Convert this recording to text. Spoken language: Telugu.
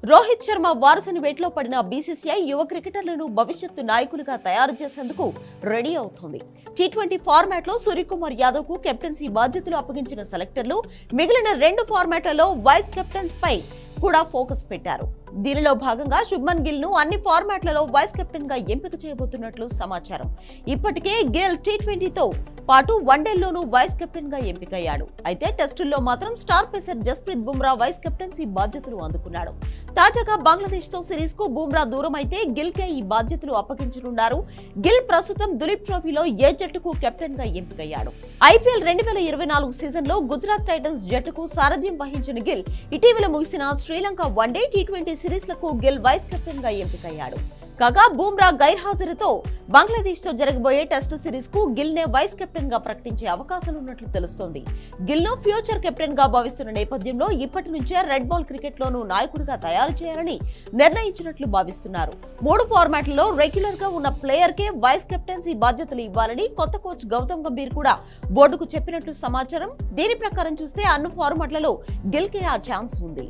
రోహిత్ శర్మ వారసుని వేటలో పడిన బీసీసీఐ యువ క్రికెటర్లను భవిష్యత్తు నాయకులుగా తయారు చేసేందుకు రెడీ అవుతోంది. టీ20 ఫార్మాట్ లో సూర్యకుమార్ యాదవ్ కు కెప్టెన్సీ బాధ్యతలు అప్పగించిన సెలెక్టర్లు మిగిలిన 2 ఫార్మాట్లలో వైస్ కెప్టెన్స్ పై కూడా ఫోకస్ పెట్టారు. దీనిలో భాగంగా శుభ్మన్ గిల్ ను అన్ని ఫార్మాట్లలో వైస్ కెప్టెన్ గా ఎంపిక చేయబోతున్నట్లు సమాచారం. ఇప్పటికే గిల్ టీ20తో పాటు వన్డేల్లోనూ వైస్ కెప్టెన్ గా ఎంపికయ్యాడు. అయితే టెస్టుల్లో మాత్రం star pacer Jasprit Bumrah vice captaincy బాధ్యతలు అందుకున్నాడు. తాజాగా బంగ్లాదేశ్ తో సిరీస్ కు బుమ్రా దూరం అయితే గిల్ కే ఈ బాధ్యతలు అప్పగించనున్నారు. గిల్ ప్రస్తుతం దులీప్ ట్రోఫీలో ఏ జట్టుకు కెప్టెన్ గా ఎంపికయ్యాడు. ఐపీఎల్ 2024 సీజన్ లో గుజరాత్ టైటన్స్ జట్టుకు సారథ్యం వహించిన గిల్ ఇటీవల ముగిసిన Sri Lanka one day T20 సిరీస్లకు Gill vice captain గా ఎంపికయ్యాడు. కాగా బుమ్రా గైర్హాజరుతో బంగ్లాదేశ్ తో జరగబోయే టెస్టు సిరీస్ కు గిల్ నే వైస్ కెప్టెన్ గా ప్రకటించే అవకాశాలున్నట్లు తెలుస్తోంది. గిల్ ను ఫ్యూచర్ కెప్టెన్ గా భావిస్తున్న నేపథ్యంలో ఇప్పటి నుంచే రెడ్ బాల్ క్రికెట్ లోనూ నాయకుడిగా తయారు చేయాలని నిర్ణయించినట్లు భావిస్తున్నారు. 3 ఫార్మాట్లలో రెగ్యులర్ గా ఉన్న ప్లేయర్ కే వైస్ కెప్టెన్సీ బాధ్యతలు ఇవ్వాలని కొత్త కోచ్ గౌతమ్ గంభీర్ కూడా బోర్డుకు చెప్పినట్లు సమాచారం. దీని ప్రకారం చూస్తే అన్ని ఫార్మాట్లలో గిల్ కే ఆ ఛాన్స్ ఉంది.